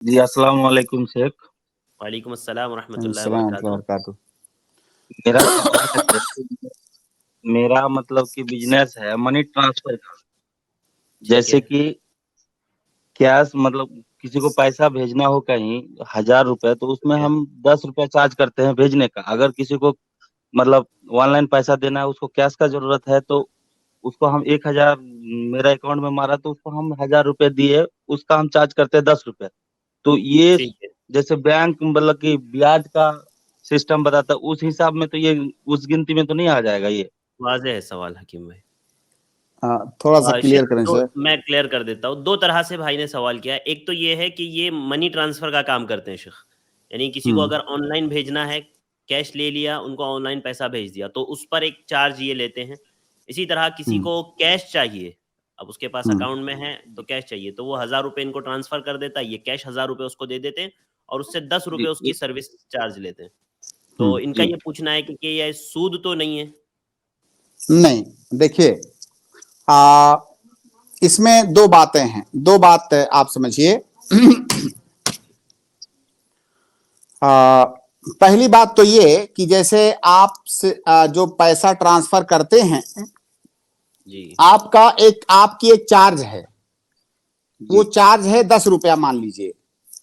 जी, अस्सलाम वालेकुम शेख। वालेकुम अस्सलाम रहमतुल्लाहि व सलाम बरकातुहू। वरकatuh। मेरा सवाल है शेख, मेरा मतलब कि बिजनेस है मनी ट्रांसफर का। ठीक जैसे है। कि कैश मतलब किसी को पैसा भेजना हो कहीं 1000 रुपए तो उसमें ठीक है। हम 10 रुपया चार्ज करते हैं भेजने का। अगर किसी को मतलब ऑनलाइन पैसा देना है, उसको कैश का जरूरत है तो उसको हम 1000 मेरा अकाउंट में मारा तो उसको हम 1000 रुपए दिए, उसका हम चार्ज करते हैं 10 रुपए। तो ये ठीक है। जैसे बैंक मतलब कि ब्याज का सिस्टम बताता है उस हिसाब में तो ये उस गिनती में तो नहीं आ जाएगा ये। वाज़ेह है सवाल हकीम भाई। थोड़ा सा शेख क्लियर करें तो सर। मैं क्लियर कर देता हूँ। 2 तरह से भाई ने सवाल किया है। एक तो ये है कि ये मनी ट्रांसफ़र का काम करते हैं शेख। यानी किसी को हम्म अगर ऑनलाइन भेजना है, कैश ले लिया, उनको ऑनलाइन पैसा भेज दिया, तो उस पर एक चार्ज ये लेते हैं। इसी तरह किसी हम्म को कैश चाहिए, अब उसके पास हम्म अकाउंट में है तो कैश चाहिए, तो वो ₹1000 इनको ट्रांसफ़र कर देता है, ये कैश ₹1000 उसको दे देते हैं और उससे ₹10 जी उसकी सर्विस चार्ज लेते हैं। तो हम्म इनका जी ये पूछना है कि ये सूद तो नहीं है? नहीं, देखिए, आ, इसमें दो बातें हैं। दो बात आप समझिए। आ, पहली बात तो ये कि जैसे आप जो पैसा ट्रांसफर करते हैं, जी। आपका एक आपकी एक चार्ज है। वो जी चार्ज है 10 रुपया, मान लीजिए।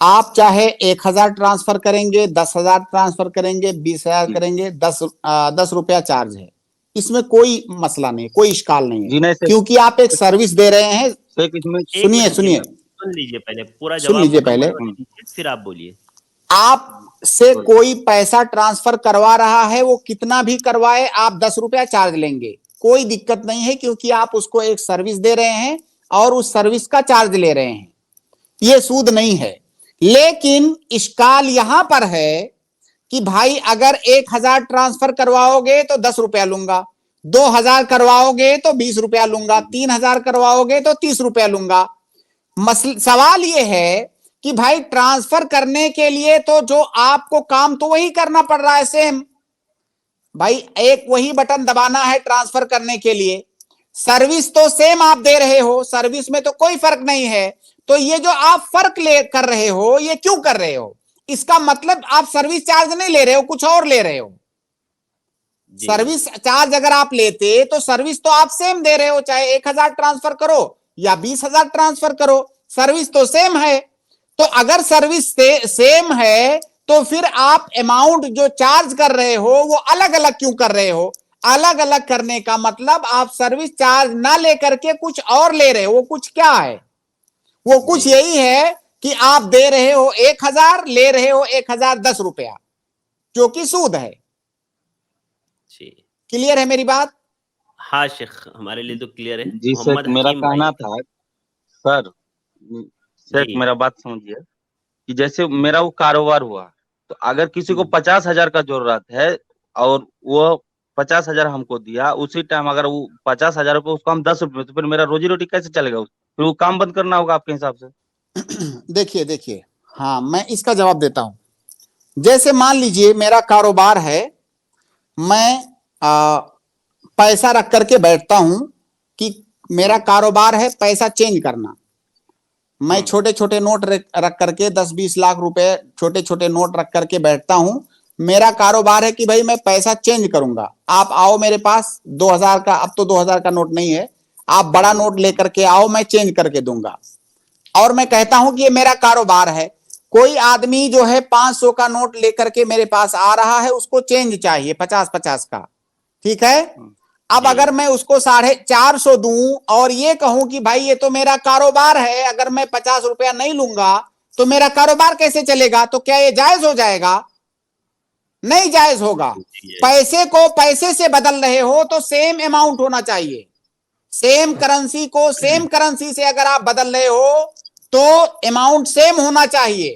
आप चाहे 1000 ट्रांसफर करेंगे, 10,000 ट्रांसफर करेंगे, 20,000 जी करेंगे, 10 रुपया चार्ज है। इसमें कोई मसला नहीं, कोई इश्काल नहीं है, जी नहीं शेख, क्योंकि आप एक सर्विस दे रहे हैं। शेख इसमें 1 सुनिए मिनट सुनिए, सुन लीजिए पहले, पूरा सुन जवाब लीजिए पहले। मुकम्मल होने दीजिए, फिर आप बोलिए। आप से बोलिए। कोई पैसा ट्रांसफर करवा रहा है, वो कितना भी करवाए, आप 10 रुपया चार्ज लेंगे, कोई दिक्कत नहीं है, क्योंकि आप उसको एक सर्विस दे रहे हैं और उस सर्विस का चार्ज ले रहे हैं। ये सूद नहीं है। लेकिन इश्काल यहां पर है कि भाई अगर 1000 ट्रांसफर करवाओगे तो 10 रुपया लूंगा, 2000 करवाओगे तो 20 रुपया लूंगा, 3000 करवाओगे तो 30 रुपया लूंगा। सवाल यह है कि भाई ट्रांसफर करने के लिए तो जो आपको काम तो वही करना पड़ रहा है, सेम। भाई एक वही बटन दबाना है ट्रांसफर करने के लिए। सर्विस तो सेम आप दे रहे हो, सर्विस में तो कोई फर्क नहीं है। तो ये जो आप फर्क ले कर रहे हो, ये क्यों कर रहे हो? इसका मतलब आप सर्विस चार्ज नहीं ले रहे हो, कुछ और ले रहे हो। जी। सर्विस चार्ज अगर आप लेते तो सर्विस तो आप सेम दे रहे हो, चाहे 1000 ट्रांसफर करो या 20,000 ट्रांसफर करो, सर्विस तो सेम है। तो अगर सर्विस सेम है तो फिर आप अमाउंट जो चार्ज कर रहे हो वो अलग अलग क्यों कर रहे हो? अलग अलग करने का मतलब आप सर्विस चार्ज ना लेकर के कुछ और ले रहे हो। वो कुछ क्या है? वो कुछ जी। यही है कि आप दे रहे हो 1000, ले रहे हो 1010 रुपया, जो कि सूद है। जी। क्लियर है मेरी बात? हाँ, शेख हमारे लिए तो क्लियर है। जी शेख, मोहम्मद मेरा हकीम भाई। कहना था सर, शेख जी। मेरा बात समझिए कि जैसे मेरा वो कारोबार हुआ तो अगर किसी को हम्म 50,000 का जरूरत है और वो 50,000 हमको दिया, उसी टाइम अगर वो 50,000 रुपये उसको हम 10 रुपये, तो फिर मेरा रोजी रोटी कैसे चलेगा? फिर वो काम बंद करना होगा आपके हिसाब से। देखिए देखिए, हाँ, मैं इसका जवाब देता हूं। जैसे मान लीजिए मेरा कारोबार है, मैं पैसा रख करके बैठता हूं कि मेरा हम्म कारोबार है पैसा चेंज करना। मैं हम्म छोटे छोटे नोट रख करके 10-20 लाख रुपए छोटे छोटे नोट रख करके बैठता हूं। मेरा कारोबार है कि भाई मैं पैसा चेंज करूंगा। आप आओ मेरे पास 2000 का, अब तो 2000 का नोट नहीं है, आप बड़ा जी नोट लेकर के आओ, मैं चेंज करके दूंगा। और मैं कहता हूं कि ये मेरा कारोबार है। कोई आदमी जो है 500 का नोट लेकर के मेरे पास आ रहा है, उसको चेंज चाहिए 50-50 का, ठीक है। हम्म, अब जी। अगर मैं उसको 450 दूं और ये कहूं कि भाई ये तो मेरा कारोबार है, अगर मैं 50 रुपया नहीं लूंगा तो मेरा कारोबार कैसे चलेगा? तो क्या ये जायज हो जाएगा? नहीं जायज होगा। जी, जी। पैसे को पैसे से बदल रहे हो तो सेम अमाउंट होना चाहिए। सेम करेंसी को सेम करेंसी से अगर आप बदल रहे हो तो अमाउंट सेम होना चाहिए।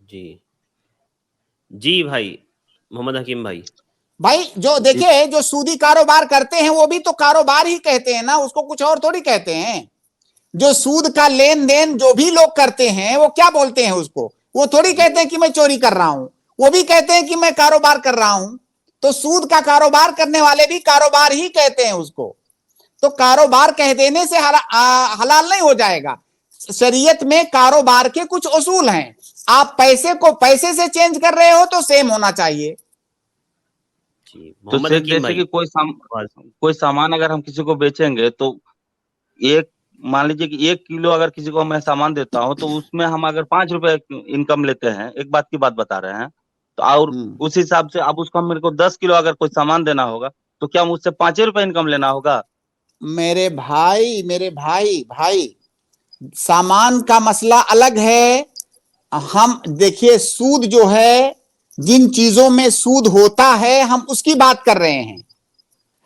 जी। जी भाई, मोहम्मद हकीम भाई। भाई जो जी देखिए, जो सूदी कारोबार करते हैं वो भी तो कारोबार ही कहते हैं ना, उसको कुछ और थोड़ी कहते हैं। जो सूद का लेन देन जो भी लोग करते हैं वो क्या बोलते हैं उसको? वो थोड़ी कहते हैं कि मैं चोरी कर रहा हूं, वो भी कहते हैं कि मैं कारोबार कर रहा हूं। तो सूद का कारोबार करने वाले भी कारोबार ही कहते हैं उसको। तो कारोबार कह देने से हलाल नहीं हो जाएगा। शरीयत में कारोबार के कुछ उसूल हैं। आप पैसे को पैसे से चेंज कर रहे हो तो सेम होना चाहिए। जी तो मोहम्मद शेख हकीम जैसे भाई, कि कोई सामान अगर हम किसी को बेचेंगे तो एक मान लीजिए कि 1 किलो अगर किसी को मैं सामान देता हूँ तो उसमें हम अगर 5 रुपए इनकम लेते हैं, एक बात की बात बता रहे हैं, तो और उस हिसाब से अब उसको मेरे को 10 किलो अगर कोई सामान देना होगा तो क्या मुझसे 5 रुपए इनकम लेना होगा? मेरे भाई सामान का मसला अलग है। हम देखिए, सूद जो है, जिन चीजों में सूद होता है हम उसकी बात कर रहे हैं,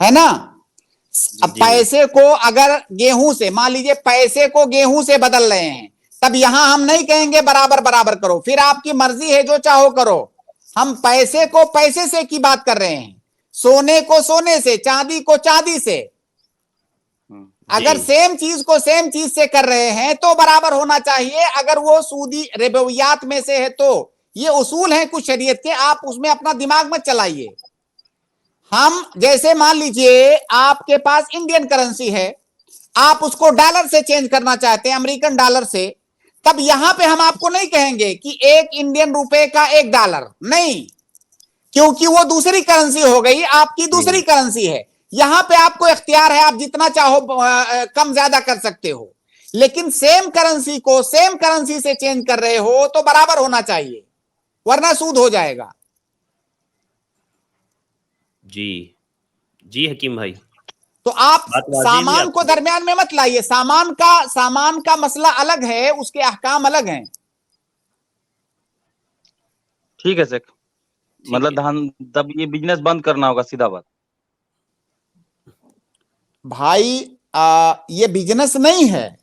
है ना। अब जी पैसे को अगर गेहूं से, मान लीजिए पैसे को गेहूं से बदल रहे हैं, तब यहां हम नहीं कहेंगे बराबर बराबर करो, फिर आपकी मर्जी है जो चाहो करो। हम पैसे को पैसे से की बात कर रहे हैं, सोने को सोने से, चांदी को चांदी से। अगर जी सेम चीज को सेम चीज से कर रहे हैं तो बराबर होना चाहिए। अगर वो सूदी रिबवियात में से है तो ये उसूल हैं कुछ शरीयत के, आप उसमें अपना दिमाग मत चलाइए। हम जैसे मान लीजिए आपके पास इंडियन करेंसी है, आप उसको डॉलर से चेंज करना चाहते हैं, अमेरिकन डॉलर से, तब यहां पे हम आपको नहीं कहेंगे कि 1 इंडियन रुपए का 1 डॉलर, नहीं, क्योंकि वो दूसरी करेंसी हो गई, आपकी दूसरी करेंसी है। यहां पे आपको इख्तियार है, आप जितना चाहो कम ज्यादा कर सकते हो। लेकिन सेम करेंसी को सेम करेंसी से चेंज कर रहे हो तो बराबर होना चाहिए, वरना सूद हो जाएगा। जी जी हकीम भाई, तो आप बात वाज़ेह हुई सामान को आपकी। दरमियान में मत लाइए। सामान का मसला अलग है, उसके अहकाम अलग हैं। ठीक है शेख, ठीक मतलब है धान तब ये बिजनेस बंद करना होगा, सीधा बात। भाई ये बिजनेस नहीं है,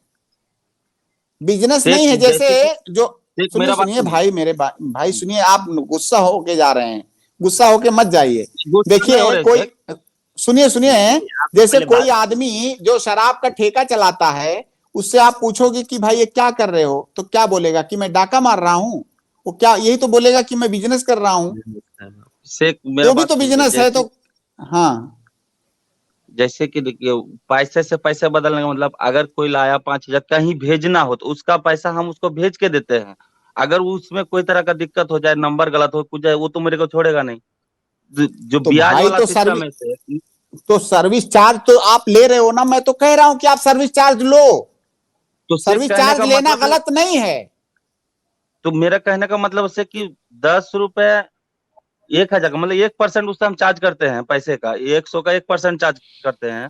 बिजनेस शेख नहीं है। जैसे जैसे कि जो, शेख सुनिए मेरा बात सुनिए सुनिए। भाई, मेरे भाई सुनिए, आप गुस्सा होके जा रहे हैं, गुस्सा होके मत जाइए। गुस्सा नहीं हो देखिए रहे कोई, शेख। सुनिए सुनिए, नहीं, आप जैसे पहले कोई बात आदमी जो शराब का ठेका चलाता है, उससे आप पूछोगे कि भाई ये क्या कर रहे हो, तो क्या बोलेगा कि मैं डाका मार रहा हूं? वो क्या यही तो बोलेगा कि मैं बिजनेस कर रहा हूं। शेख मेरा वो भी बात तो सुनिए, बिजनेस है। तो हाँ, जैसे कि देखिए, पैसे से पैसे बदलने का मतलब, अगर कोई लाया 5 हजार कहीं भेजना हो तो उसका पैसा हम उसको भेज के देते हैं। अगर उसमें कोई तरह का दिक्कत हो जाए, नंबर गलत हो कुछ जाए, वो तो मेरे को छोड़ेगा नहीं। जो तो ब्याज भाई वाला सिस्टम है से, तो सर्विस चार्ज तो आप ले रहे हो ना। मैं तो कह रहा हूं कि आप सर्विस चार्ज लो, तो शेख सर्विस कहने चार्ज का लेना मतलब है, गलत नहीं है। तो मेरा कहने का मतलब से कि 10 रुपए 1 हजार का मतलब 1% उससे हम चार्ज करते हैं पैसे का, 100 का 1% चार्ज करते हैं।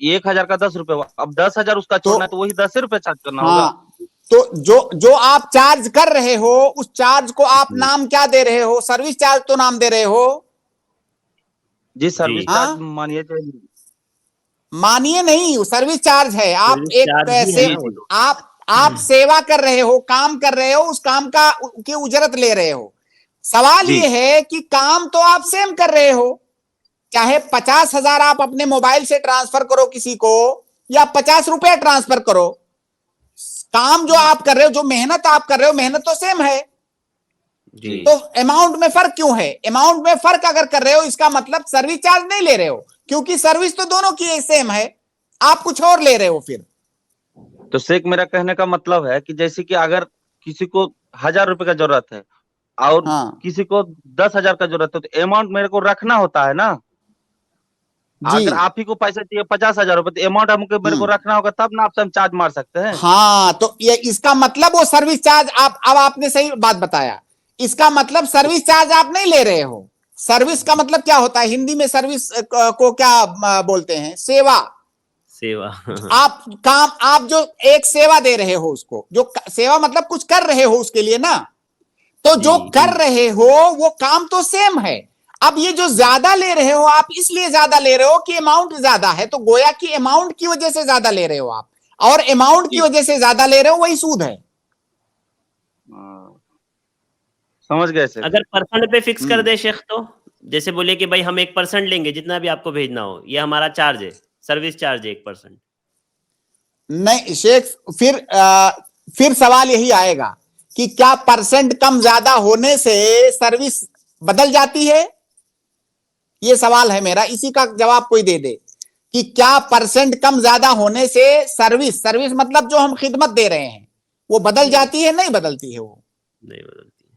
1 हजार का 10 रुपए हुआ। अब 10 हजार उसका तो छोड़ना है तो वही 10 रुपए चार्ज करना होगा। हाँ, तो जो जो आप चार्ज कर रहे हो, उस चार्ज को आप जी नाम क्या दे रहे हो? सर्विस चार्ज तो नाम दे रहे हो। जी, जी सर्विस चार्ज हाँ, मानिए मानिए नहीं, सर्विस चार्ज है। आप सर्विस एक चार्ज ही है पैसे, जी ना वो जी तो। आप सेवा कर रहे हो, काम कर रहे हो, उस काम का की उजरत ले रहे हो। सवाल जी ये है कि काम तो आप सेम कर रहे हो, चाहे 50,000 आप अपने मोबाइल से ट्रांसफर करो किसी को, या 50 रुपए ट्रांसफर करो, काम जो आप कर रहे हो, जो मेहनत आप कर रहे हो, मेहनत तो सेम है। जी तो अमाउंट में फर्क क्यों है? अमाउंट में फर्क अगर कर रहे हो, इसका मतलब सर्विस चार्ज नहीं ले रहे हो, क्योंकि सर्विस तो दोनों की सेम है, आप कुछ और ले रहे हो फिर। तो शेख मेरा कहने का मतलब है कि जैसे कि अगर किसी को 1,000 रुपए का जरूरत है और हाँ किसी को 10 हजार का जरूरत है, तो अमाउंट मेरे को रखना होता है ना। जी, अगर आप ही को पैसा चाहिए 50,000 रुपए, तो अमाउंट हमको मेरे को रखना होगा, तब ना आपसे हम चार्ज मार सकते हैं। हाँ, तो ये इसका मतलब वो सर्विस चार्ज आप, अब आपने सही बात बताया। इसका मतलब सर्विस चार्ज आप नहीं ले रहे हो। सर्विस का मतलब क्या होता है हिंदी में? सर्विस को क्या बोलते हैं? सेवा। सेवा आप जो एक सेवा दे रहे हो उसको, जो सेवा मतलब कुछ कर रहे हो उसके लिए ना, तो जो जी कर रहे हो वो काम तो सेम है। अब ये जो ज्यादा ले रहे हो आप, इसलिए ज्यादा ले रहे हो कि अमाउंट ज्यादा है, तो गोया कि अमाउंट की वजह से ज्यादा ले रहे हो आप, और अमाउंट की जी वजह से ज्यादा ले रहे हो, वही सूद है। हाँ, समझ गए शेख। अगर परसेंट पे फिक्स कर हम्म, दे शेख, तो जैसे बोले कि भाई हम 1% लेंगे जितना भी आपको भेजना हो, ये हमारा चार्ज है, सर्विस चार्ज है 1%। नहीं शेख, फिर सवाल यही आएगा कि क्या परसेंट कम ज्यादा होने से सर्विस बदल जाती है? ये सवाल है मेरा, इसी का जवाब कोई दे दे कि क्या परसेंट कम ज्यादा होने से सर्विस मतलब जो हम खिदमत दे रहे हैं वो बदल जाती है, नहीं बदलती है वो? नहीं बदलती।